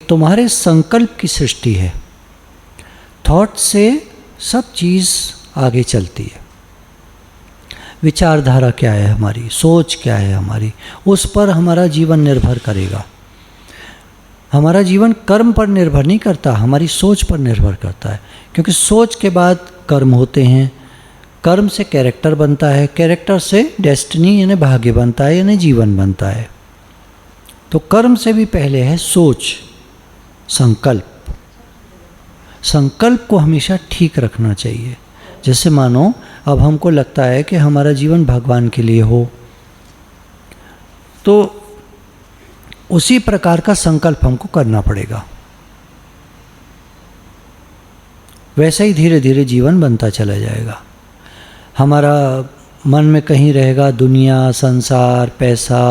तुम्हारे संकल्प की सृष्टि है। थॉट से सब चीज़ आगे चलती है। विचारधारा क्या है हमारी, सोच क्या है हमारी, उस पर हमारा जीवन निर्भर करेगा। हमारा जीवन कर्म पर निर्भर नहीं करता, हमारी सोच पर निर्भर करता है। क्योंकि सोच के बाद कर्म होते हैं, कर्म से कैरेक्टर बनता है, कैरेक्टर से डेस्टिनी यानी भाग्य बनता है, यानी जीवन बनता है। तो कर्म से भी पहले है सोच, संकल्प। संकल्प को हमेशा ठीक रखना चाहिए। जैसे मानो अब हमको लगता है कि हमारा जीवन भगवान के लिए हो, तो उसी प्रकार का संकल्प हमको करना पड़ेगा। वैसे ही धीरे धीरे जीवन बनता चला जाएगा। हमारा मन में कहीं रहेगा दुनिया, संसार, पैसा,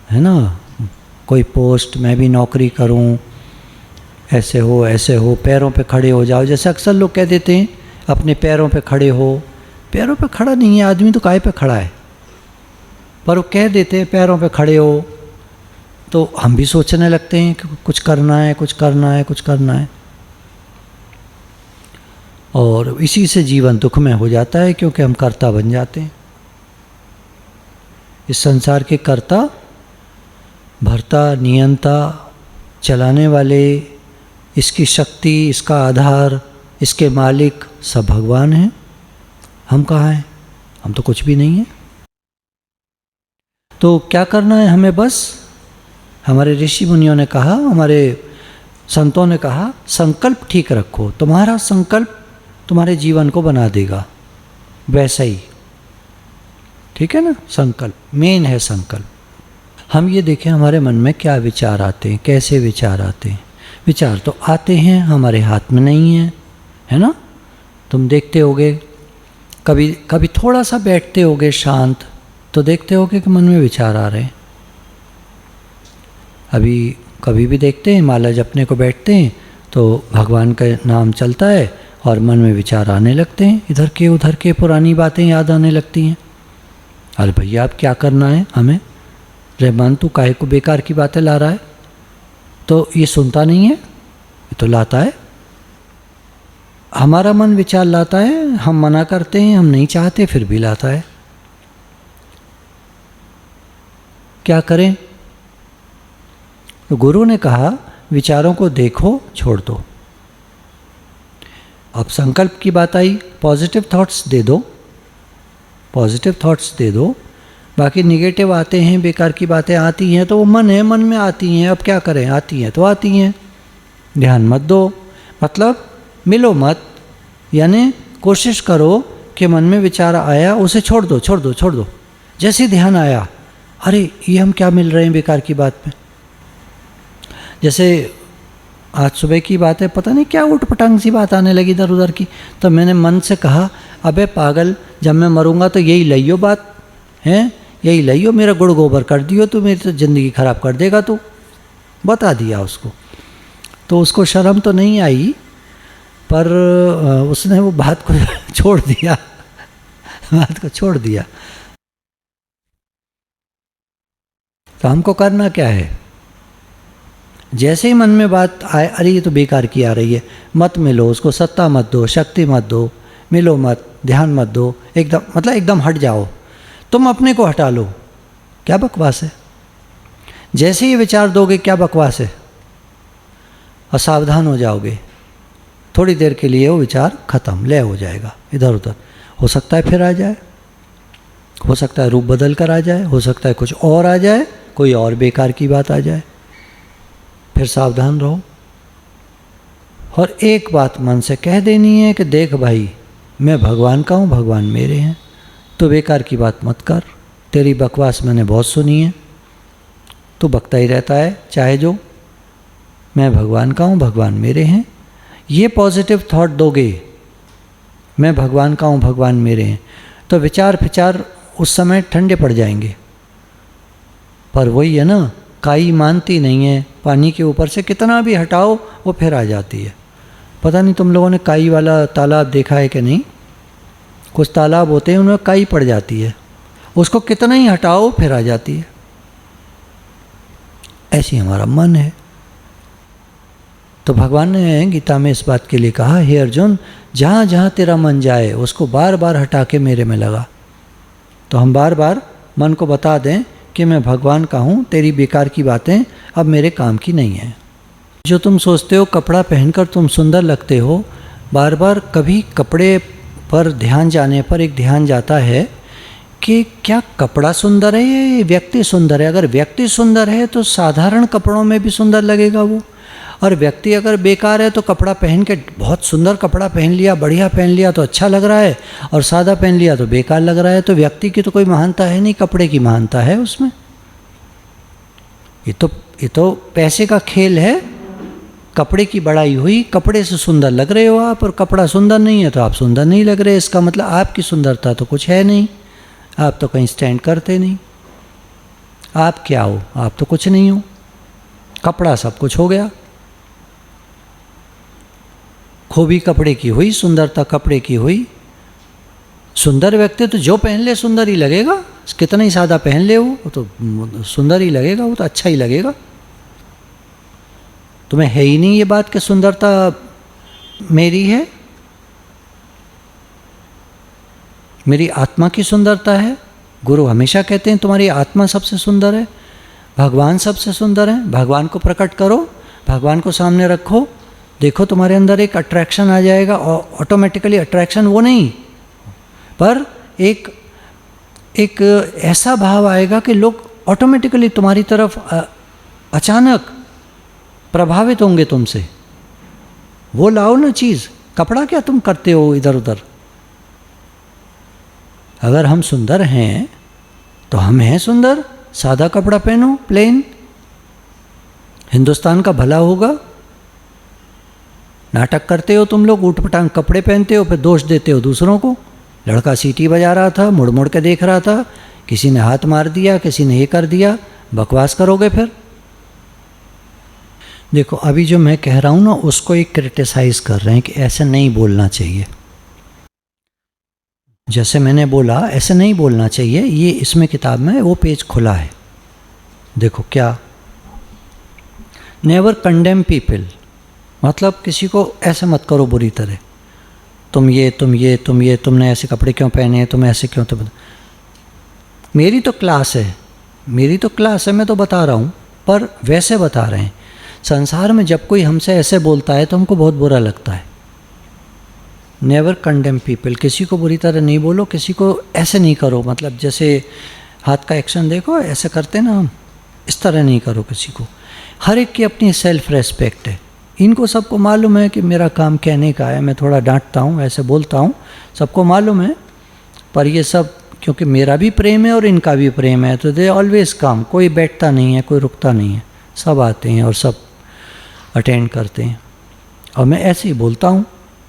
है ना, कोई पोस्ट, मैं भी नौकरी करूं, ऐसे हो ऐसे हो, पैरों पे खड़े हो जाओ। जैसे अक्सर लोग कह देते हैं अपने पैरों पे खड़े हो। पैरों पे खड़ा नहीं है आदमी, तो काहे पे खड़ा है, पर वो कह देते हैं पैरों पे खड़े हो। तो हम भी सोचने लगते हैं कि कुछ करना है, कुछ करना है, कुछ करना है, और इसी से जीवन दुख में हो जाता है, क्योंकि हम कर्ता बन जाते हैं। इस संसार के कर्ता, भर्ता, नियंता, चलाने वाले, इसकी शक्ति, इसका आधार, इसके मालिक सब भगवान हैं। हम कहाँ हैं? हम तो कुछ भी नहीं हैं। तो क्या करना है हमें? बस हमारे ऋषि मुनियों ने कहा, हमारे संतों ने कहा, संकल्प ठीक रखो। तुम्हारा संकल्प तुम्हारे जीवन को बना देगा वैसा ही। ठीक है ना? संकल्प मेन है। संकल्प हम ये देखें हमारे मन में क्या विचार आते हैं, कैसे विचार आते हैं। विचार तो आते हैं, हमारे हाथ में नहीं है ना? तुम देखते होगे, कभी कभी थोड़ा सा बैठते होगे शांत, तो देखते होगे कि मन में विचार आ रहे हैं। अभी कभी भी देखते हैं माला जपने को बैठते हैं तो भगवान का नाम चलता है और मन में विचार आने लगते हैं, इधर के उधर के पुरानी बातें याद आने लगती हैं। अरे भैया अब क्या करना है हमें? रहमान तू काहे को बेकार की बातें ला रहा है? तो ये सुनता नहीं है, ये तो लाता है। हमारा मन विचार लाता है, हम मना करते हैं, हम नहीं चाहते, फिर भी लाता है। क्या करें? तो गुरु ने कहा विचारों को देखो, छोड़ दो। अब संकल्प की बात आई, पॉजिटिव थॉट्स दे दो, पॉजिटिव थॉट्स दे दो। बाकी निगेटिव आते हैं, बेकार की बातें आती हैं, तो वो मन है, मन में आती हैं। अब क्या करें? आती हैं तो आती हैं, ध्यान मत दो। मतलब मिलो मत, यानी कोशिश करो कि मन में विचार आया उसे छोड़ दो, छोड़ दो, छोड़ दो। जैसे ध्यान आया, अरे ये हम क्या मिल रहे हैं बेकार की बात में। जैसे आज सुबह की बात है, पता नहीं क्या उठपटांग सी बात आने लगी इधर उधर की, तो मैंने मन से कहा अबे पागल, जब मैं मरूंगा तो यही लइयो बात है, यही लइयो, मेरा गुड़ गोबर कर दियो तू, मेरी तो ज़िंदगी ख़राब कर देगा तू। बता दिया उसको, तो उसको शर्म तो नहीं आई, पर उसने वो बात को छोड़ दिया, बात को छोड़ दिया। तो हमको करना क्या है? जैसे ही मन में बात आए, अरे ये तो बेकार की आ रही है, मत मिलो उसको, सत्ता मत दो, शक्ति मत दो, मिलो मत, ध्यान मत दो, एकदम मतलब एकदम हट जाओ, तुम अपने को हटा लो। क्या बकवास है? जैसे ही विचार दोगे क्या बकवास है, असावधान हो जाओगे, थोड़ी देर के लिए वो विचार खत्म, लय हो जाएगा इधर उधर। हो सकता है फिर आ जाए, हो सकता है रूप बदल कर आ जाए, हो सकता है कुछ और आ जाए, कोई और बेकार की बात आ जाए। फिर सावधान रहो और एक बात मन से कह देनी है कि देख भाई, मैं भगवान का हूँ, भगवान मेरे हैं, तो बेकार की बात मत कर। तेरी बकवास मैंने बहुत सुनी है, तू बकता ही रहता है चाहे जो, मैं भगवान का हूँ, भगवान मेरे हैं। ये पॉजिटिव थॉट दोगे, मैं भगवान का हूँ, भगवान मेरे हैं, तो विचार फिचार उस समय ठंडे पड़ जाएंगे। पर वही है ना, काई मानती नहीं है, पानी के ऊपर से कितना भी हटाओ वो फिर आ जाती है। पता नहीं तुम लोगों ने काई वाला तालाब देखा है कि नहीं? कुछ तालाब होते हैं उनमें काई पड़ जाती है, उसको कितना ही हटाओ फिर आ जाती है। ऐसी हमारा मन है, तो भगवान ने गीता में इस बात के लिए कहा, हे अर्जुन, जहाँ जहाँ तेरा मन जाए उसको बार बार हटा के मेरे में लगा। तो हम बार बार मन को बता दें कि मैं भगवान का हूँ, तेरी बेकार की बातें अब मेरे काम की नहीं है। जो तुम सोचते हो कपड़ा पहनकर तुम सुंदर लगते हो, बार बार कभी कपड़े पर ध्यान जाने पर एक ध्यान जाता है कि क्या कपड़ा सुंदर है या ये व्यक्ति सुंदर है। अगर व्यक्ति सुंदर है तो साधारण कपड़ों में भी सुंदर लगेगा वो, और व्यक्ति अगर बेकार है तो कपड़ा पहन के, बहुत सुंदर कपड़ा पहन लिया, बढ़िया पहन लिया तो अच्छा लग रहा है, और सादा पहन लिया तो बेकार लग रहा है। तो व्यक्ति की तो कोई महानता है नहीं, कपड़े की महानता है उसमें। ये तो पैसे का खेल है। कपड़े की बड़ाई हुई, कपड़े से सुंदर लग रहे हो आप, और कपड़ा सुंदर नहीं है तो आप सुंदर नहीं लग रहे। इसका मतलब आपकी सुंदरता तो कुछ है नहीं, आप तो कहीं स्टैंड करते नहीं। आप क्या हो? आप तो कुछ नहीं हो। कपड़ा सब कुछ हो गया। खूबी कपड़े की हुई, सुंदरता कपड़े की हुई। सुंदर व्यक्ति तो जो पहन ले सुंदर ही लगेगा, कितना ही सादा पहन ले वो तो सुंदर ही लगेगा, वो तो अच्छा ही लगेगा। तुम्हें है ही नहीं ये बात कि सुंदरता मेरी है, मेरी आत्मा की सुंदरता है। गुरु हमेशा कहते हैं तुम्हारी आत्मा सबसे सुंदर है, भगवान सबसे सुंदर है। भगवान को प्रकट करो, भगवान को सामने रखो, देखो तुम्हारे अंदर एक अट्रैक्शन आ जाएगा। और ऑटोमेटिकली अट्रैक्शन वो नहीं, पर एक ऐसा भाव आएगा कि लोग ऑटोमेटिकली तुम्हारी तरफ अचानक प्रभावित होंगे तुमसे। वो लाओ ना चीज़, कपड़ा क्या तुम करते हो इधर उधर। अगर हम सुंदर हैं तो हम हैं सुंदर, सादा कपड़ा पहनो, प्लेन, हिंदुस्तान का भला होगा। नाटक करते हो तुम लोग, ऊटपटांग कपड़े पहनते हो, फिर दोष देते हो दूसरों को। लड़का सीटी बजा रहा था, मुड़ मुड़ के देख रहा था, किसी ने हाथ मार दिया, किसी ने ये कर दिया, बकवास करोगे फिर। देखो अभी जो मैं कह रहा हूँ ना, उसको एक क्रिटिसाइज कर रहे हैं कि ऐसे नहीं बोलना चाहिए। जैसे मैंने बोला ऐसे नहीं बोलना चाहिए, ये इसमें किताब में वो पेज खुला है, देखो क्या। नेवर कंडेम पीपल, मतलब किसी को ऐसे मत करो बुरी तरह, तुमने ऐसे कपड़े क्यों पहने हैं, तुम ऐसे क्यों। तो मेरी तो क्लास है, मैं तो बता रहा हूँ, पर वैसे बता रहे हैं। संसार में जब कोई हमसे ऐसे बोलता है तो हमको बहुत बुरा लगता है। नेवर कंडेम पीपल, किसी को बुरी तरह नहीं बोलो, किसी को ऐसे नहीं करो। मतलब जैसे हाथ का एक्शन देखो, ऐसे करते ना हम, इस तरह नहीं करो किसी को। हर एक की अपनी सेल्फ रेस्पेक्ट है। इनको सबको मालूम है कि मेरा काम कहने का है, मैं थोड़ा डांटता हूँ, ऐसे बोलता हूँ, सबको मालूम है। पर ये सब क्योंकि मेरा भी प्रेम है और इनका भी प्रेम है, तो दे ऑलवेज कम। कोई बैठता नहीं है, कोई रुकता नहीं है, सब आते हैं और सब अटेंड करते हैं। और मैं ऐसे ही बोलता हूँ,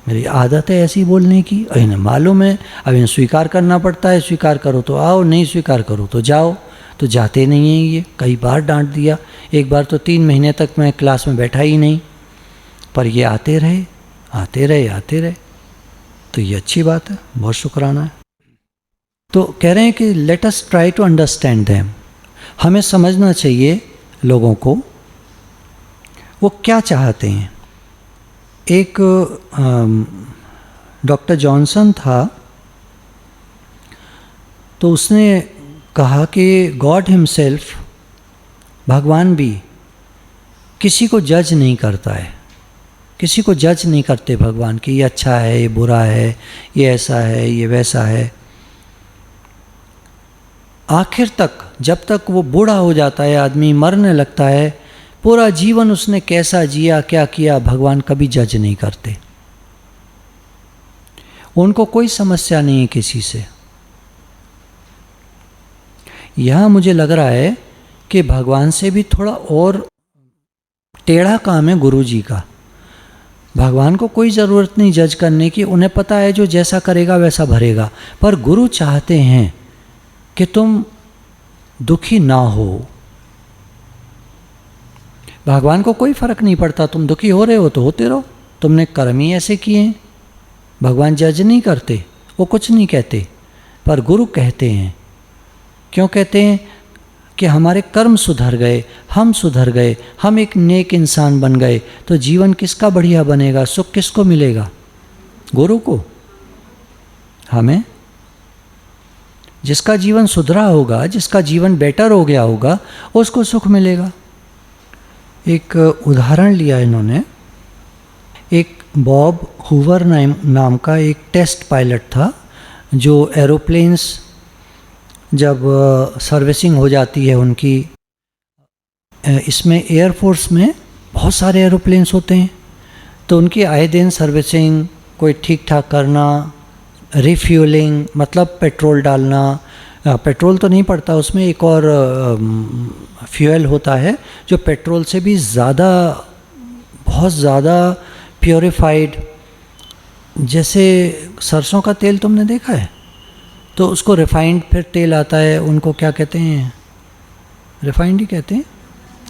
मेरी आदत है ऐसी बोलने की, और इन्हें मालूम है। अब इन्हें स्वीकार करना पड़ता है, स्वीकार करो तो आओ, नहीं स्वीकार करो तो जाओ। तो जाते नहीं हैं ये। कई बार डांट दिया, एक बार तो 3 महीने तक मैं क्लास में बैठा ही नहीं, पर ये आते रहे। तो ये अच्छी बात है, बहुत शुक्राना है। तो कह रहे हैं कि let us try to understand them, हमें समझना चाहिए लोगों को, वो क्या चाहते हैं। एक डॉक्टर जॉनसन था, तो उसने कहा कि गॉड हिमसेल्फ, भगवान भी किसी को जज नहीं करता है, किसी को जज नहीं करते भगवान कि ये अच्छा है, ये बुरा है, ये ऐसा है, ये वैसा है। आखिर तक, जब तक वो बूढ़ा हो जाता है, आदमी मरने लगता है, पूरा जीवन उसने कैसा जिया, क्या किया, भगवान कभी जज नहीं करते। उनको कोई समस्या नहीं है किसी से। यहाँ मुझे लग रहा है कि भगवान से भी थोड़ा और टेढ़ा काम है गुरु जी का। भगवान को कोई ज़रूरत नहीं जज करने की, उन्हें पता है जो जैसा करेगा वैसा भरेगा। पर गुरु चाहते हैं कि तुम दुखी ना हो। भगवान को कोई फर्क नहीं पड़ता, तुम दुखी हो रहे हो तो होते रहो, तुमने कर्म ही ऐसे किए हैं। भगवान जज नहीं करते, वो कुछ नहीं कहते। पर गुरु कहते हैं। क्यों कहते हैं? कि हमारे कर्म सुधर गए, हम सुधर गए, हम एक नेक इंसान बन गए, तो जीवन किसका बढ़िया बनेगा, सुख किसको मिलेगा? गुरु को, हमें। जिसका जीवन सुधरा होगा, जिसका जीवन बेटर हो गया होगा, उसको सुख मिलेगा। एक उदाहरण लिया इन्होंने, एक बॉब हूवर नाम का एक टेस्ट पायलट था, जो एरोप्लेन्स जब सर्विसिंग हो जाती है उनकी, इसमें एयरफोर्स में बहुत सारे एरोप्लेन्स होते हैं, तो उनकी आए दिन सर्विसिंग, कोई ठीक ठाक करना, रिफ्यूलिंग मतलब पेट्रोल डालना, पेट्रोल तो नहीं पड़ता उसमें, एक और फ्यूल होता है जो पेट्रोल से भी ज़्यादा, बहुत ज़्यादा प्योरीफाइड, जैसे सरसों का तेल तुमने देखा है, तो उसको रिफाइंड फिर तेल आता है, उनको क्या कहते हैं, रिफाइंड ही कहते हैं,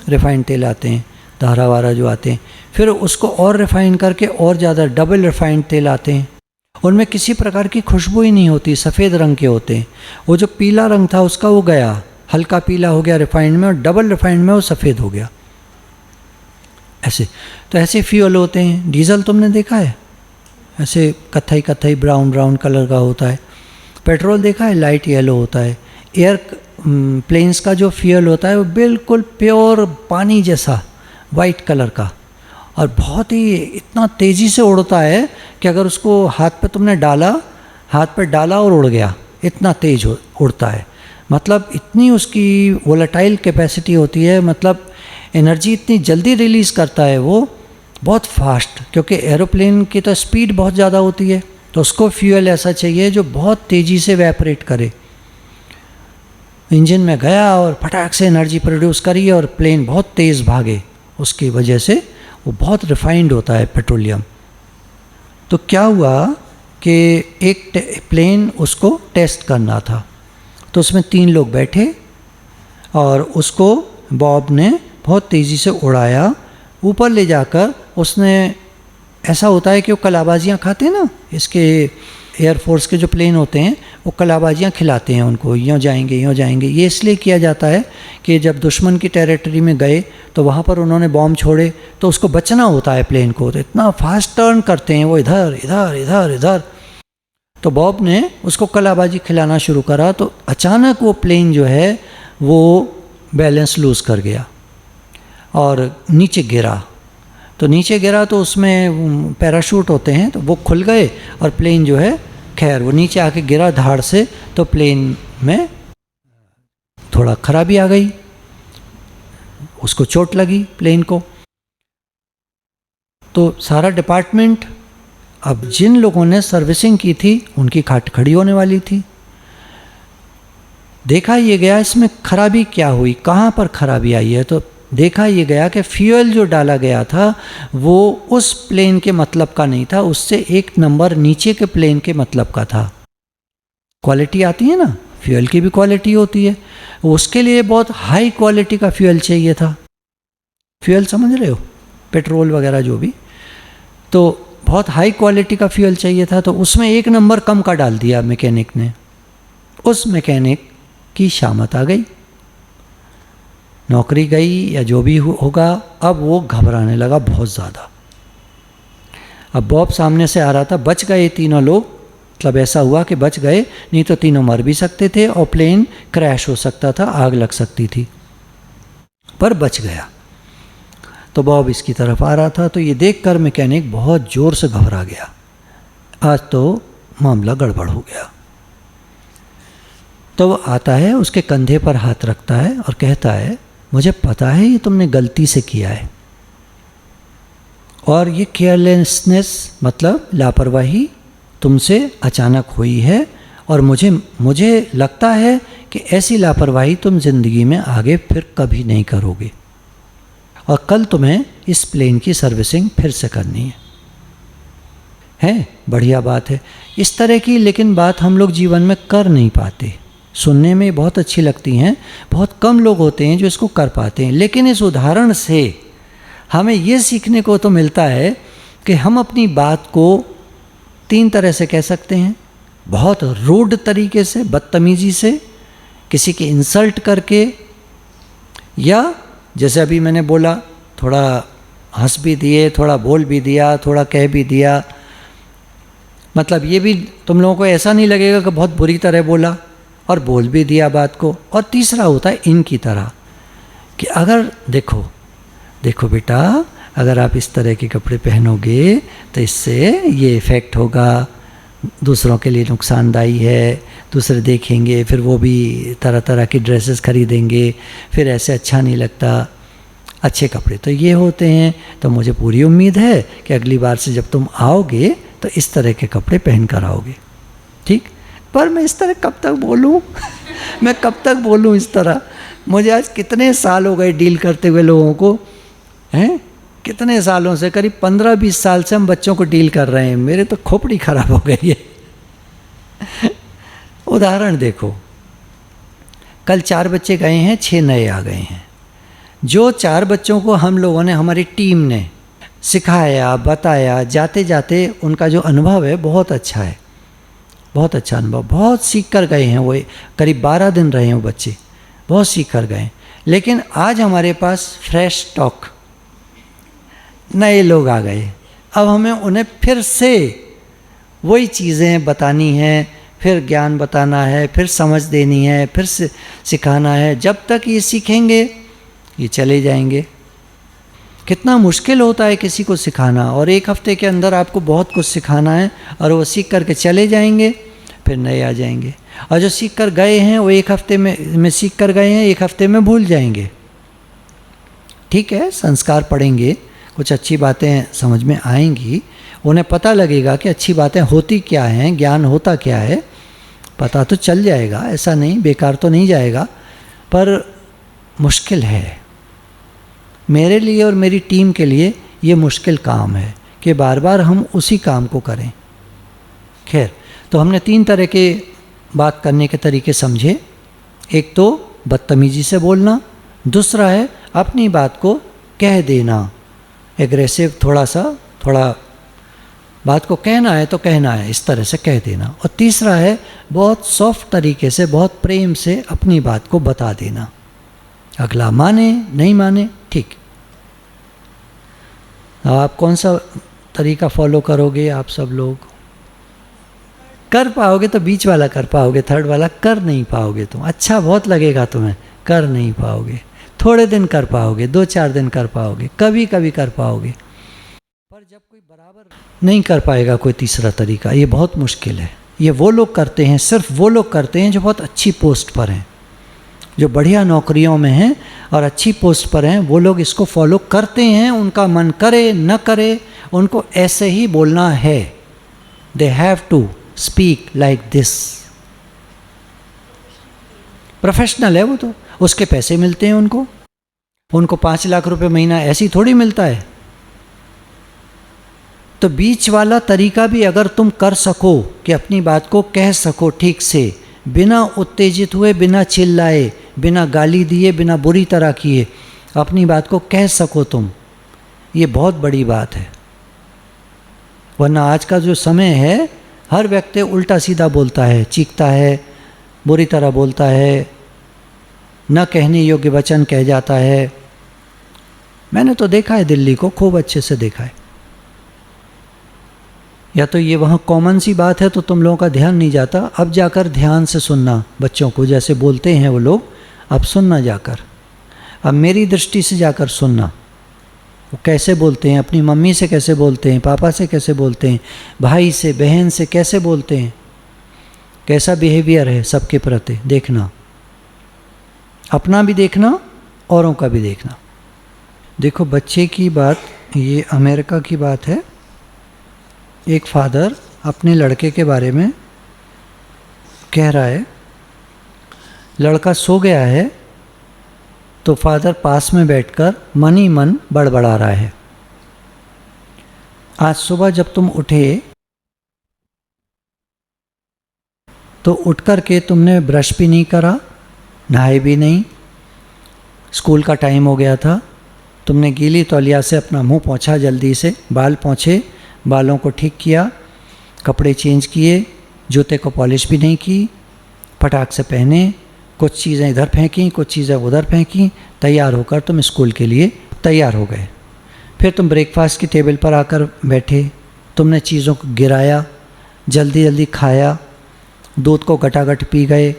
रिफाइंड तेल आते हैं, धारा वारा जो आते हैं, फिर उसको और रिफाइन करके और ज़्यादा डबल रिफाइंड तेल आते हैं, उनमें किसी प्रकार की खुशबू ही नहीं होती, सफ़ेद रंग के होते हैं। वो जो पीला रंग था उसका वो गया, हल्का पीला हो गया रिफाइंड में, और डबल रिफाइंड में वो सफ़ेद हो गया। ऐसे तो ऐसे फ्यूल होते हैं। डीजल तुमने देखा है, ऐसे कत्थई कत्थई ब्राउन ब्राउन कलर का होता है। पेट्रोल देखा है, लाइट येलो होता है। एयर प्लेन्स का जो फ्यूल होता है वो बिल्कुल प्योर पानी जैसा वाइट कलर का, और बहुत ही इतना तेज़ी से उड़ता है कि अगर उसको हाथ पे तुमने डाला, हाथ पे डाला और उड़ गया, इतना तेज उड़ता है। मतलब इतनी उसकी वोलेटाइल कैपेसिटी होती है, मतलब एनर्जी इतनी जल्दी रिलीज़ करता है वो, बहुत फास्ट, क्योंकि एरोप्लेन की तो स्पीड बहुत ज़्यादा होती है, तो उसको फ्यूल ऐसा चाहिए जो बहुत तेज़ी से वेपरेट करे। इंजन में गया और फटाक से एनर्जी प्रोड्यूस करी और प्लेन बहुत तेज़ भागे, उसकी वजह से वो बहुत रिफाइंड होता है पेट्रोलियम। तो क्या हुआ कि एक प्लेन उसको टेस्ट करना था, तो उसमें 3 लोग बैठे और उसको बॉब ने बहुत तेज़ी से उड़ाया, ऊपर ले जाकर उसने, ऐसा होता है कि वो कलाबाजियाँ खाते हैं ना, इसके एयरफोर्स के जो प्लेन होते हैं वो कलाबाजियाँ खिलाते हैं उनको, यूँ जाएंगे यूँ जाएंगे। ये इसलिए किया जाता है कि जब दुश्मन की टेरिटरी में गए तो वहाँ पर उन्होंने बॉम्ब छोड़े तो उसको बचना होता है प्लेन को, तो इतना फास्ट टर्न करते हैं वो, इधर इधर इधर इधर। तो बॉब ने उसको कलाबाजी खिलाना शुरू करा, तो अचानक वो प्लेन जो है वो बैलेंस लूज़ कर गया और नीचे गिरा। तो नीचे गिरा तो उसमें पैराशूट होते हैं, तो वो खुल गए और प्लेन जो है, खैर वो नीचे आके गिरा धाड़ से, तो प्लेन में थोड़ा खराबी आ गई, उसको चोट लगी प्लेन को। तो सारा डिपार्टमेंट, अब जिन लोगों ने सर्विसिंग की थी उनकी खाट खड़ी होने वाली थी। देखा ये गया इसमें खराबी क्या हुई, कहाँ पर खराबी आई है, तो देखा ये गया कि फ्यूल जो डाला गया था वो उस प्लेन के मतलब का नहीं था, उससे 1 नंबर नीचे के प्लेन के मतलब का था। क्वालिटी आती है ना, फ्यूल की भी क्वालिटी होती है, उसके लिए बहुत हाई क्वालिटी का फ्यूल चाहिए था। फ्यूल समझ रहे हो, पेट्रोल वगैरह जो भी, तो बहुत हाई क्वालिटी का फ्यूल चाहिए था, तो उसमें 1 नंबर कम का डाल दिया मैकेनिक ने। उस मैकेनिक की शामत आ गई, नौकरी गई या जो भी होगा। अब वो घबराने लगा बहुत ज़्यादा। अब बॉब सामने से आ रहा था, बच गए तीनों लोग, मतलब ऐसा हुआ कि बच गए, नहीं तो तीनों मर भी सकते थे और प्लेन क्रैश हो सकता था, आग लग सकती थी, पर बच गया। तो बॉब इसकी तरफ आ रहा था, तो ये देखकर मैकेनिक बहुत ज़ोर से घबरा गया, आज तो मामला गड़बड़ हो गया। तो वो आता है, उसके कंधे पर हाथ रखता है और कहता है, मुझे पता है ये तुमने गलती से किया है, और ये केयरलेसनेस मतलब लापरवाही तुमसे अचानक हुई है, और मुझे लगता है कि ऐसी लापरवाही तुम ज़िंदगी में आगे फिर कभी नहीं करोगे, और कल तुम्हें इस प्लेन की सर्विसिंग फिर से करनी है। बढ़िया बात है इस तरह की, लेकिन बात हम लोग जीवन में कर नहीं पाते। सुनने में बहुत अच्छी लगती हैं, बहुत कम लोग होते हैं जो इसको कर पाते हैं। लेकिन इस उदाहरण से हमें ये सीखने को तो मिलता है कि हम अपनी बात को 3 तरह से कह सकते हैं। बहुत रूड तरीके से, बदतमीज़ी से, किसी की इंसल्ट करके, या जैसे अभी मैंने बोला, थोड़ा हंस भी दिए, थोड़ा बोल भी दिया, थोड़ा कह भी दिया, मतलब ये भी तुम लोगों को ऐसा नहीं लगेगा कि बहुत बुरी तरह बोला, और बोल भी दिया बात को। और तीसरा होता है इनकी तरह कि अगर देखो बेटा, अगर आप इस तरह के कपड़े पहनोगे तो इससे ये इफ़ेक्ट होगा, दूसरों के लिए नुकसानदायी है, दूसरे देखेंगे, फिर वो भी तरह तरह की ड्रेसेस खरीदेंगे, फिर ऐसे अच्छा नहीं लगता। अच्छे कपड़े तो ये होते हैं। तो मुझे पूरी उम्मीद है कि अगली बार से जब तुम आओगे तो इस तरह के कपड़े पहन कर आओगे, ठीक। पर मैं इस तरह कब तक बोलूँ मैं कब तक बोलूँ इस तरह? मुझे आज कितने साल हो गए डील करते हुए लोगों को, हैं, कितने सालों से, करीब 15-20 साल से हम बच्चों को डील कर रहे हैं। मेरे तो खोपड़ी खराब हो गई है। उदाहरण देखो, कल 4 बच्चे गए हैं, 6 नए आ गए हैं। जो 4 बच्चों को हम लोगों ने, हमारी टीम ने सिखाया, बताया, जाते जाते उनका जो अनुभव है बहुत अच्छा है, बहुत अच्छा अनुभव, बहुत सीख कर गए हैं। वो करीब 12 दिन रहे हैं वो बच्चे, बहुत सीख कर गए। लेकिन आज हमारे पास फ्रेश स्टॉक, नए लोग आ गए। अब हमें उन्हें फिर से वही चीज़ें बतानी हैं, फिर ज्ञान बताना है, फिर समझ देनी है, फिर से सिखाना है। जब तक ये सीखेंगे ये चले जाएंगे। कितना मुश्किल होता है किसी को सिखाना, और 1 हफ्ते के अंदर आपको बहुत कुछ सिखाना है, और वो सीख करके चले जाएंगे, फिर नए आ जाएंगे। और जो सीख कर गए हैं वो 1 हफ्ते में सीख कर गए हैं, 1 हफ्ते में भूल जाएंगे। ठीक है, संस्कार पढ़ेंगे, कुछ अच्छी बातें समझ में आएंगी, उन्हें पता लगेगा कि अच्छी बातें होती क्या हैं, ज्ञान होता क्या है, पता तो चल जाएगा, ऐसा नहीं, बेकार तो नहीं जाएगा। पर मुश्किल है मेरे लिए और मेरी टीम के लिए, ये मुश्किल काम है कि बार बार हम उसी काम को करें। खैर, तो हमने 3 तरह के बात करने के तरीके समझे। एक तो बदतमीजी से बोलना, दूसरा है अपनी बात को कह देना, एग्रेसिव, थोड़ा बात को कहना है तो कहना है, इस तरह से कह देना। और तीसरा है बहुत सॉफ्ट तरीके से, बहुत प्रेम से अपनी बात को बता देना। अगला माने नहीं माने, ठीक। आप कौन सा तरीका फॉलो करोगे? आप सब लोग कर पाओगे तो बीच वाला कर पाओगे, थर्ड वाला कर नहीं पाओगे तुम। अच्छा बहुत लगेगा तुम्हें, कर नहीं पाओगे। थोड़े दिन कर पाओगे, 2-4 दिन कर पाओगे, कभी कभी कर पाओगे, पर जब कोई बराबर नहीं कर पाएगा कोई तीसरा तरीका, ये बहुत मुश्किल है। ये वो लोग करते हैं, सिर्फ वो लोग करते हैं जो बहुत अच्छी पोस्ट पर हैं, जो बढ़िया नौकरियों में हैं और अच्छी पोस्ट पर हैं। वो लोग इसको फॉलो करते हैं, उनका मन करे न करे, उनको ऐसे ही बोलना है। They have to speak like this. Professional है वो, तो उसके पैसे मिलते हैं उनको 5 लाख रुपए महीना ऐसे ही थोड़ी मिलता है। तो बीच वाला तरीका भी अगर तुम कर सको कि अपनी बात को कह सको ठीक से, बिना उत्तेजित हुए, बिना चिल्लाए, बिना गाली दिए, बिना बुरी तरह किए, अपनी बात को कह सको तुम, ये बहुत बड़ी बात है। वरना आज का जो समय है, हर व्यक्ति उल्टा सीधा बोलता है, चीखता है, बुरी तरह बोलता है, न कहने योग्य वचन कह जाता है। मैंने तो देखा है, दिल्ली को खूब अच्छे से देखा है। या तो ये वहाँ कॉमन सी बात है तो तुम लोगों का ध्यान नहीं जाता। अब जाकर ध्यान से सुनना, बच्चों को जैसे बोलते हैं वो लोग, अब सुनना जाकर, अब मेरी दृष्टि से जाकर सुनना। वो कैसे बोलते हैं, अपनी मम्मी से कैसे बोलते हैं, पापा से कैसे बोलते हैं, भाई से, बहन से कैसे बोलते हैं, कैसा बिहेवियर है सबके प्रति, देखना। अपना भी देखना, औरों का भी देखना। देखो बच्चे की बात, ये अमेरिका की बात है। एक फादर अपने लड़के के बारे में कह रहा है, लड़का सो गया है तो फादर पास में बैठकर मन ही मन बड़बड़ा रहा है। आज सुबह जब तुम उठे तो उठ कर के तुमने ब्रश भी नहीं करा, नहाए भी नहीं, स्कूल का टाइम हो गया था, तुमने गीली तौलिया से अपना मुंह पोंछा, जल्दी से बाल पोंछे, बालों को ठीक किया, कपड़े चेंज किए, जूते को पॉलिश भी नहीं की, फटाक से पहने, कुछ चीज़ें इधर फेंकी, कुछ चीज़ें उधर फेंकी, तैयार होकर तुम स्कूल के लिए तैयार हो गए। फिर तुम ब्रेकफास्ट की टेबल पर आकर बैठे, तुमने चीज़ों को गिराया, जल्दी जल्दी खाया, दूध को गटागट पी गए,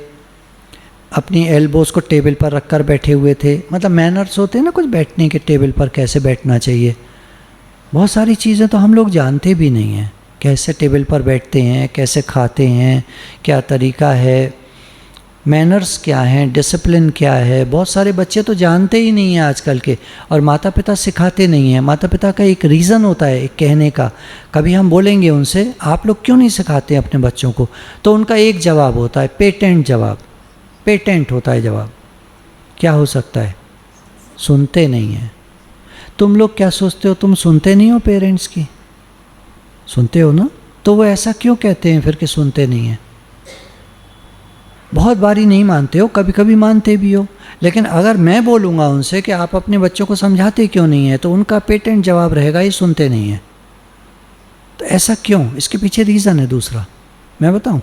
अपनी एल्बोज़ को टेबल पर रखकर बैठे हुए थे। मतलब मैनर्स होते हैं ना कुछ बैठने के, टेबल पर कैसे बैठना चाहिए। बहुत सारी चीज़ें तो हम लोग जानते भी नहीं हैं, कैसे टेबल पर बैठते हैं, कैसे खाते हैं, क्या तरीका है, मैनर्स क्या हैं, डिसिप्लिन क्या है। बहुत सारे बच्चे तो जानते ही नहीं हैं आजकल के, और माता पिता सिखाते नहीं हैं। माता पिता का एक रीज़न होता है एक कहने का। कभी हम बोलेंगे उनसे, आप लोग क्यों नहीं सिखाते अपने बच्चों को, तो उनका एक जवाब होता है, पेटेंट जवाब, पेटेंट होता है जवाब। क्या हो सकता है? सुनते नहीं हैं। तुम लोग क्या सोचते हो, तुम सुनते नहीं हो पेरेंट्स की? सुनते हो ना? तो वो ऐसा क्यों कहते हैं फिर कि सुनते नहीं हैं? बहुत बारी नहीं मानते हो, कभी कभी मानते भी हो, लेकिन अगर मैं बोलूँगा उनसे कि आप अपने बच्चों को समझाते क्यों नहीं हैं, तो उनका पेटेंट जवाब रहेगा, ये सुनते नहीं हैं। तो ऐसा क्यों? इसके पीछे रीज़न है दूसरा, मैं बताऊं।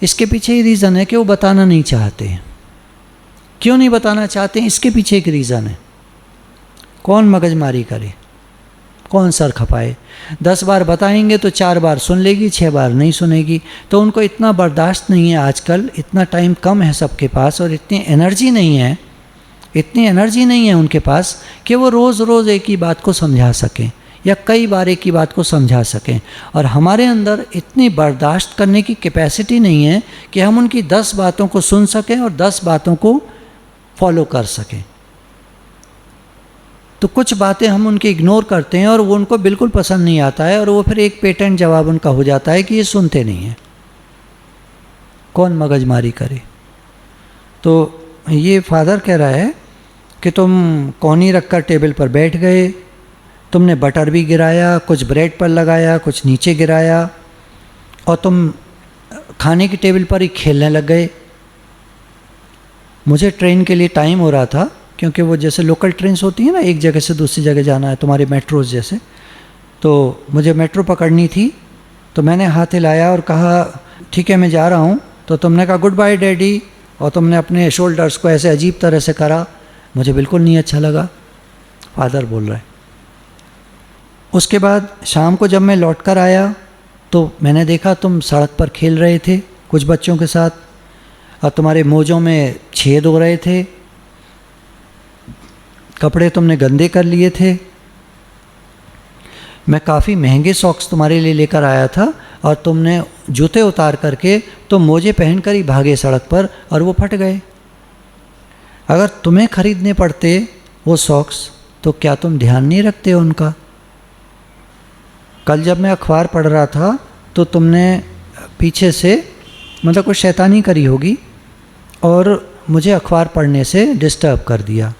इसके पीछे ही रीज़न है कि वो बताना नहीं चाहते हैं। क्यों नहीं बताना चाहते हैं? इसके पीछे एक रीज़न है। कौन मगजमारी करे, कौन सर खपाए। 10 बार बताएंगे तो 4 बार सुन लेगी, 6 बार नहीं सुनेगी। तो उनको इतना बर्दाश्त नहीं है आजकल, इतना टाइम कम है सबके पास, और इतनी एनर्जी नहीं है, इतनी एनर्जी नहीं है उनके पास कि वो रोज़ रोज़ एक ही बात को समझा सकें या कई बार एक ही बात को समझा सकें। और हमारे अंदर इतनी बर्दाश्त करने की कैपेसिटी नहीं है कि हम उनकी 10 बातों को सुन सकें और 10 बातों को फॉलो कर सकें। तो कुछ बातें हम उनकी इग्नोर करते हैं और वो उनको बिल्कुल पसंद नहीं आता है, और वो फिर एक पेटेंट जवाब उनका हो जाता है कि ये सुनते नहीं हैं। कौन मगजमारी करे। तो ये फादर कह रहा है कि तुम कोनी रखकर टेबल पर बैठ गए, तुमने बटर भी गिराया, कुछ ब्रेड पर लगाया, कुछ नीचे गिराया, और तुम खाने की टेबल पर ही खेलने लग गए। मुझे ट्रेन के लिए टाइम हो रहा था, क्योंकि वो जैसे लोकल ट्रेन्स होती हैं ना, एक जगह से दूसरी जगह जाना है, तुम्हारे मेट्रोज़ जैसे, तो मुझे मेट्रो पकड़नी थी। तो मैंने हाथ हिलाया और कहा ठीक है मैं जा रहा हूँ। तो तुमने कहा गुड बाय डैडी, और तुमने अपने शोल्डर्स को ऐसे अजीब तरह से करा, मुझे बिल्कुल नहीं अच्छा लगा। फादर बोल रहा है। उसके बाद शाम को जब मैं लौट कर आया तो मैंने देखा तुम सड़क पर खेल रहे थे कुछ बच्चों के साथ, और तुम्हारे मोजों में छेद हो रहे थे, कपड़े तुमने गंदे कर लिए थे। मैं काफ़ी महंगे सॉक्स तुम्हारे लिए लेकर आया था, और तुमने जूते उतार करके तुम मोजे पहनकर ही भागे सड़क पर, और वो फट गए। अगर तुम्हें खरीदने पड़ते वो सॉक्स तो क्या तुम ध्यान नहीं रखते उनका? कल जब मैं अखबार पढ़ रहा था तो तुमने पीछे से मतलब कुछ शैतानी करी होगी और मुझे अखबार पढ़ने से डिस्टर्ब कर दिया।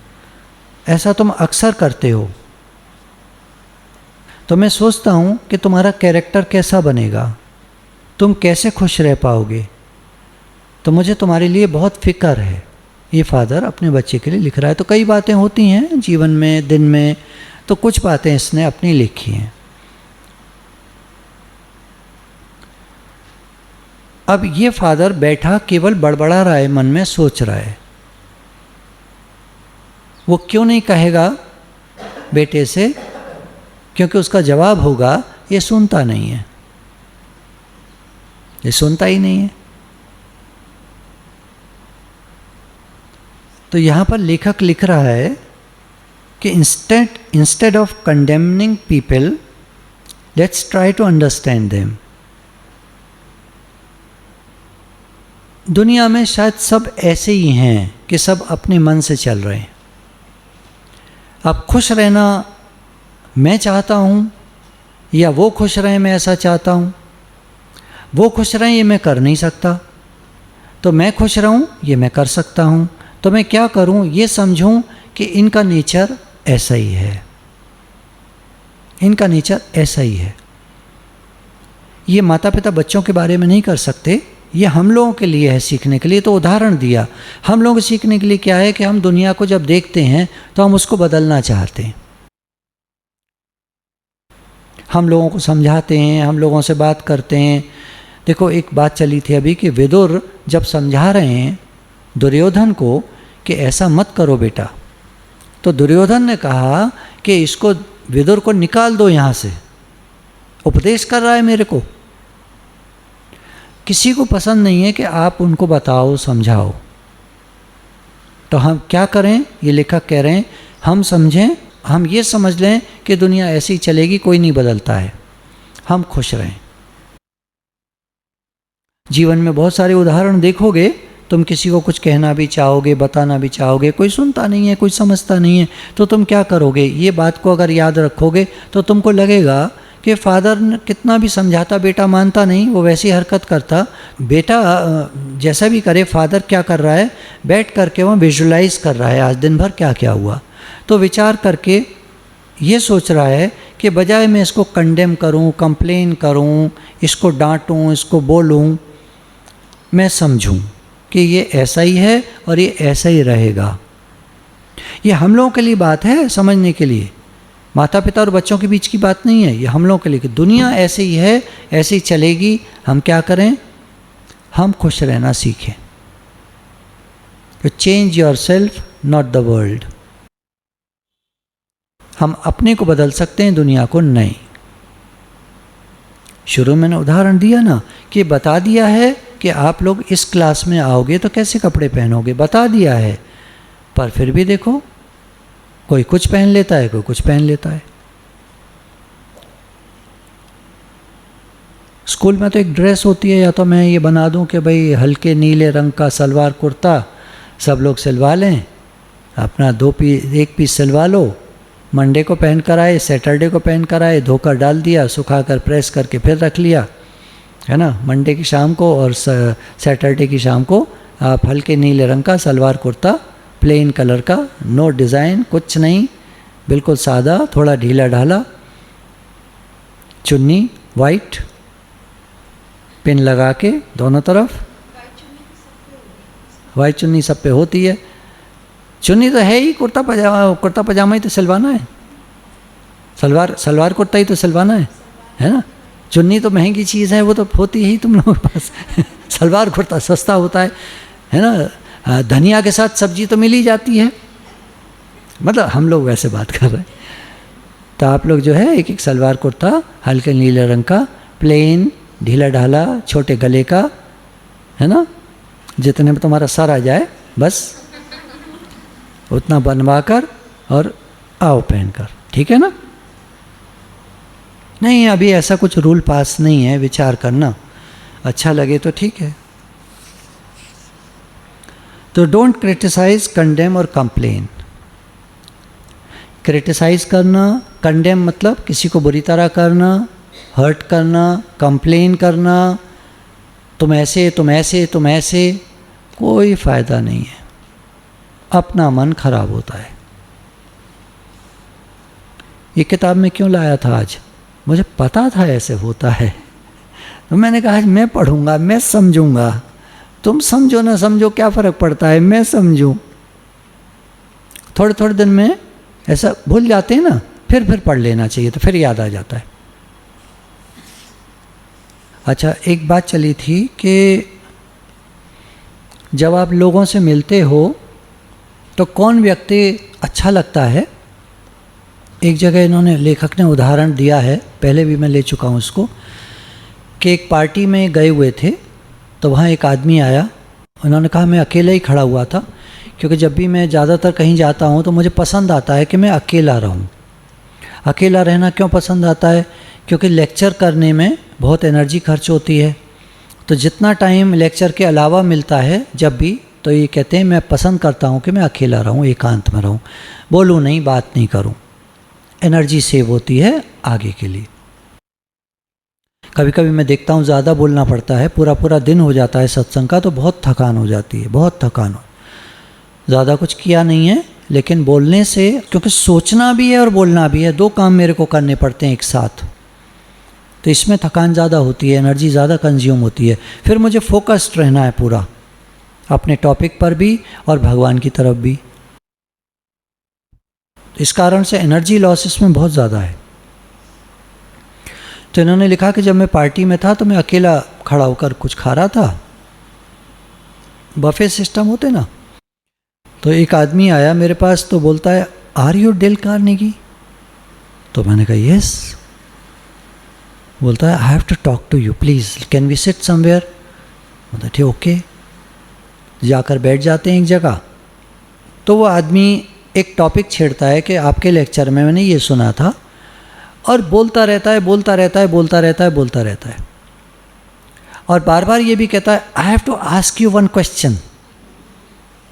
ऐसा तुम अक्सर करते हो। तो मैं सोचता हूँ कि तुम्हारा कैरेक्टर कैसा बनेगा, तुम कैसे खुश रह पाओगे। तो मुझे तुम्हारे लिए बहुत फिक्र है। ये फादर अपने बच्चे के लिए लिख रहा है। तो कई बातें होती हैं जीवन में, दिन में, तो कुछ बातें इसने अपनी लिखी हैं। अब ये फादर बैठा केवल बड़बड़ा रहा है, मन में सोच रहा है। वो क्यों नहीं कहेगा बेटे से, क्योंकि उसका जवाब होगा ये सुनता नहीं है, ये सुनता ही नहीं है। तो यहाँ पर लेखक लिख रहा है कि instead of condemning people, let's try to understand them. दुनिया में शायद सब ऐसे ही हैं कि सब अपने मन से चल रहे हैं। अब खुश रहना मैं चाहता हूँ या वो खुश रहें मैं ऐसा चाहता हूँ। वो खुश रहें ये मैं कर नहीं सकता, तो मैं खुश रहूँ ये मैं कर सकता हूँ। तो मैं क्या करूँ, ये समझूँ कि इनका नेचर ऐसा ही है, इनका नेचर ऐसा ही है। ये माता पिता बच्चों के बारे में नहीं कर सकते, ये हम लोगों के लिए है सीखने के लिए। तो उदाहरण दिया। हम लोगों को सीखने के लिए क्या है कि हम दुनिया को जब देखते हैं तो हम उसको बदलना चाहते हैं। हम लोगों को समझाते हैं, हम लोगों से बात करते हैं। देखो एक बात चली थी अभी कि विदुर जब समझा रहे हैं दुर्योधन को कि ऐसा मत करो बेटा। तो दुर्योधन ने कहा कि इसको विदुर को निकाल दो यहाँ से, उपदेश कर रहा है मेरे को। किसी को पसंद नहीं है कि आप उनको बताओ, समझाओ। तो हम क्या करें, ये लेखक कह रहे हैं, हम समझें, हम ये समझ लें कि दुनिया ऐसी ही चलेगी, कोई नहीं बदलता है, हम खुश रहें। जीवन में बहुत सारे उदाहरण देखोगे, तुम किसी को कुछ कहना भी चाहोगे, बताना भी चाहोगे, कोई सुनता नहीं है, कोई समझता नहीं है, तो तुम क्या करोगे? ये बात को अगर याद रखोगे तो तुमको लगेगा कि फादर कितना भी समझाता, बेटा मानता नहीं, वो वैसी हरकत करता। बेटा जैसा भी करे, फादर क्या कर रहा है, बैठ करके वहाँ विजुलाइज कर रहा है आज दिन भर क्या क्या हुआ। तो विचार करके ये सोच रहा है कि बजाय मैं इसको कंडेम करूं, कंप्लेन करूं, इसको डांटूं, इसको बोलूं, मैं समझूं कि ये ऐसा ही है और ये ऐसा ही रहेगा। ये हम लोगों के लिए बात है समझने के लिए, माता पिता और बच्चों के बीच की बात नहीं है, ये हम लोगों के लिए कि दुनिया ऐसे ही है, ऐसे ही चलेगी। हम क्या करें? हम खुश रहना सीखें। Change your self, not the world. हम अपने को बदल सकते हैं, दुनिया को नहीं। शुरू में मैंने उदाहरण दिया ना कि बता दिया है कि आप लोग इस क्लास में आओगे तो कैसे कपड़े पहनोगे, बता दिया है, पर फिर भी देखो कोई कुछ पहन लेता है, कोई कुछ पहन लेता है। स्कूल में तो एक ड्रेस होती है, या तो मैं ये बना दूं कि भाई हल्के नीले रंग का सलवार कुर्ता सब लोग सिलवा लें, अपना एक पीस सिलवा लो, मंडे को पहन कर आए, सैटरडे को पहन कर आए, धोकर डाल दिया, सुखा कर प्रेस करके फिर रख लिया, है ना। मंडे की शाम को और सैटरडे की शाम को आप हल्के नीले रंग का सलवार कुर्ता, प्लेन कलर का, नो डिज़ाइन, कुछ नहीं, बिल्कुल सादा, थोड़ा ढीला ढाला, चुन्नी वाइट, पिन लगा के दोनों तरफ। वाइट चुन्नी सब पे होती है, चुन्नी तो है ही, कुर्ता पजामा ही तो सिलवाना है, सलवार कुर्ता ही तो सिलवाना है ना। चुन्नी तो महंगी चीज़ है, वो तो होती ही तुम लोगों के पास सलवार कुर्ता सस्ता होता है ना। धनिया के साथ सब्जी तो मिल ही जाती है, मतलब हम लोग वैसे बात कर रहे हैं। तो आप लोग जो है एक एक सलवार कुर्ता हल्के नीले रंग का, प्लेन, ढीला ढाला, छोटे गले का, है ना, जितने में तुम्हारा सर आ जाए बस उतना बनवा कर और आओ पहन कर, ठीक है ना। नहीं, अभी ऐसा कुछ रूल पास नहीं है, विचार करना, अच्छा लगे तो ठीक है। तो डोंट क्रिटिसाइज, कंडेम और कंप्लेन। क्रिटिसाइज करना, कंडेम मतलब किसी को बुरी तरह करना, हर्ट करना, कंप्लेन करना, तुम ऐसे तुम ऐसे तुम ऐसे, कोई फ़ायदा नहीं है, अपना मन खराब होता है। ये किताब में क्यों लाया था आज? मुझे पता था ऐसे होता है, तो मैंने कहा आज मैं पढ़ूंगा, मैं समझूंगा, तुम समझो ना समझो क्या फ़र्क पड़ता है, मैं समझूं। थोड़े थोड़े दिन में ऐसा भूल जाते हैं ना, फिर पढ़ लेना चाहिए, तो फिर याद आ जाता है। अच्छा, एक बात चली थी कि जब आप लोगों से मिलते हो तो कौन व्यक्ति अच्छा लगता है। एक जगह इन्होंने, लेखक ने उदाहरण दिया है, पहले भी मैं ले चुका हूँ उसको, कि एक पार्टी में गए हुए थे, तो वहाँ एक आदमी आया, उन्होंने कहा मैं अकेला ही खड़ा हुआ था, क्योंकि जब भी मैं ज़्यादातर कहीं जाता हूँ तो मुझे पसंद आता है कि मैं अकेला रहूँ। अकेला रहना क्यों पसंद आता है? क्योंकि लेक्चर करने में बहुत एनर्जी खर्च होती है, तो जितना टाइम लेक्चर के अलावा मिलता है जब भी, तो ये कहते हैं मैं पसंद करता हूँ कि मैं अकेला रहूँ, एकांत में रहूँ, बोलूँ नहीं, बात नहीं करूँ, एनर्जी सेव होती है आगे के लिए। कभी कभी मैं देखता हूँ ज़्यादा बोलना पड़ता है, पूरा पूरा दिन हो जाता है सत्संग का, तो बहुत थकान हो जाती है, बहुत थकान हो, ज़्यादा कुछ किया नहीं है, लेकिन बोलने से, क्योंकि सोचना भी है और बोलना भी है, दो काम मेरे को करने पड़ते हैं एक साथ, तो इसमें थकान ज़्यादा होती है, एनर्जी ज़्यादा कंज्यूम होती है। फिर मुझे फोकस्ड रहना है पूरा, अपने टॉपिक पर भी और भगवान की तरफ भी। इस कारण से एनर्जी लॉस इसमें बहुत ज़्यादा है। तो इन्होंने लिखा कि जब मैं पार्टी में था तो मैं अकेला खड़ा होकर कुछ खा रहा था, बफे सिस्टम होते ना, तो एक आदमी आया मेरे पास तो बोलता है, आर यू डेल कार्नेगी? तो मैंने कहा यस। बोलता है, I have to talk to you please, can we sit somewhere? बोलता ठीक, ओके। जाकर बैठ जाते हैं एक जगह। तो वो आदमी एक टॉपिक छेड़ता है कि आपके लेक्चर में मैंने ये सुना था, और बोलता रहता है, बोलता रहता है, बोलता रहता है, बोलता रहता है, और बार बार ये भी कहता है, I have to ask you one question,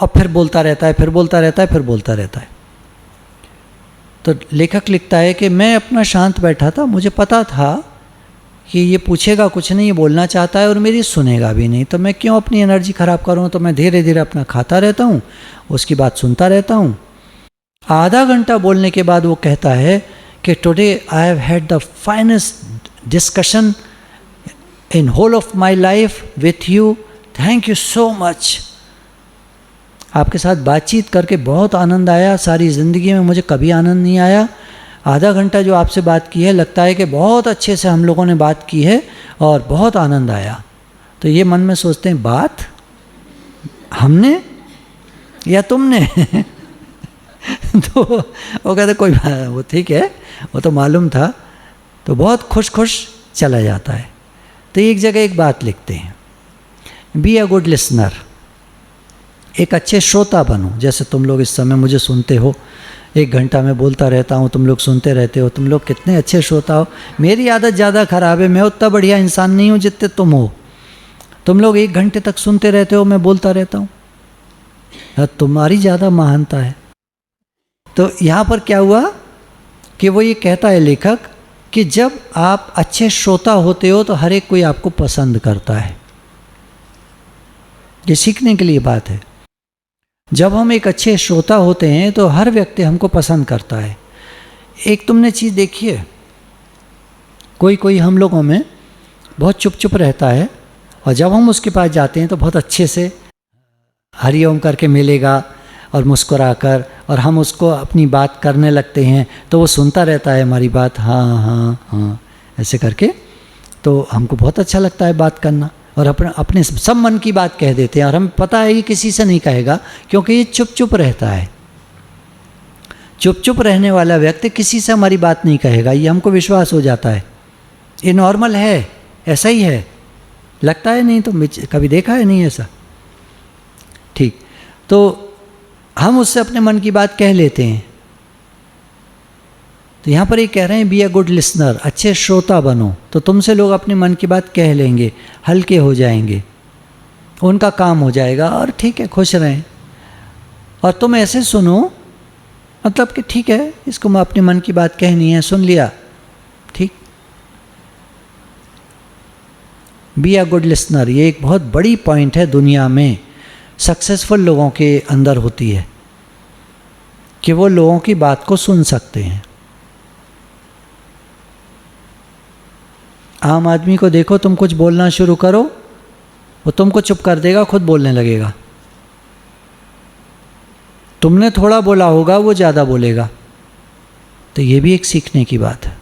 और फिर बोलता रहता है, फिर बोलता रहता है, फिर बोलता रहता है। तो लेखक लिखता है कि मैं अपना शांत बैठा था, मुझे पता था कि ये पूछेगा कुछ नहीं, ये बोलना चाहता है और मेरी सुनेगा भी नहीं, तो मैं क्यों अपनी एनर्जी ख़राब करूँ? तो मैं धीरे धीरे अपना खाता रहता हूँ, उसकी बात सुनता रहता हूँ। आधा घंटा बोलने के बाद वो कहता है कि today I have had the finest discussion in whole of my life with you, thank you so much. आपके साथ बातचीत करके बहुत आनंद आया, सारी ज़िंदगी में मुझे कभी आनंद नहीं आया। आधा घंटा जो आपसे बात की है, लगता है कि बहुत अच्छे से हम लोगों ने बात की है और बहुत आनंद आया। तो ये मन में सोचते हैं, बात हमने या तुमने? तो वो कहते कोई बात, वो ठीक है, वो तो मालूम था। तो बहुत खुश खुश चला जाता है। तो एक जगह एक बात लिखते हैं, बी अ गुड लिसनर, एक अच्छे श्रोता बनो। जैसे तुम लोग इस समय मुझे सुनते हो, 1 घंटा मैं बोलता रहता हूँ, तुम लोग सुनते रहते हो, तुम लोग कितने अच्छे श्रोता हो। मेरी आदत ज़्यादा ख़राब है, मैं उतना बढ़िया इंसान नहीं हूँ जितने तुम हो। तुम लोग 1 घंटे तक सुनते रहते हो, मैं बोलता रहता हूँ, तुम्हारी ज़्यादा महानता है। तो यहाँ पर क्या हुआ कि वो ये कहता है लेखक कि जब आप अच्छे श्रोता होते हो तो हर एक कोई आपको पसंद करता है। ये सीखने के लिए बात है। जब हम एक अच्छे श्रोता होते हैं तो हर व्यक्ति हमको पसंद करता है। एक तुमने चीज़ देखी है, कोई कोई हम लोगों में बहुत चुप चुप रहता है, और जब हम उसके पास जाते हैं तो बहुत अच्छे से हरिओम करके मिलेगा और मुस्कुराकर, और हम उसको अपनी बात करने लगते हैं तो वो सुनता रहता है हमारी बात, हाँ हाँ हाँ ऐसे करके। तो हमको बहुत अच्छा लगता है बात करना, और अपने सब मन की बात कह देते हैं, और हमें पता है ये किसी से नहीं कहेगा क्योंकि ये चुप चुप रहता है। चुप चुप रहने वाला व्यक्ति किसी से हमारी बात नहीं कहेगा, ये हमको विश्वास हो जाता है, ये नॉर्मल है, ऐसा ही है, लगता है नहीं तो कभी देखा है नहीं ऐसा। ठीक, तो हम उससे अपने मन की बात कह लेते हैं। तो यहाँ पर ये कह रहे हैं बी अ गुड लिसनर, अच्छे श्रोता बनो, तो तुमसे लोग अपने मन की बात कह लेंगे, हल्के हो जाएंगे, उनका काम हो जाएगा, और ठीक है खुश रहें। और तुम ऐसे सुनो, मतलब कि ठीक है इसको मैं अपने मन की बात कहनी है, सुन लिया, ठीक। बी अ गुड लिसनर, ये एक बहुत बड़ी पॉइंट है, दुनिया में सक्सेसफुल लोगों के अंदर होती है कि वो लोगों की बात को सुन सकते हैं। आम आदमी को देखो, तुम कुछ बोलना शुरू करो, वो तुमको चुप कर देगा, खुद बोलने लगेगा। तुमने थोड़ा बोला होगा, वो ज़्यादा बोलेगा। तो ये भी एक सीखने की बात है।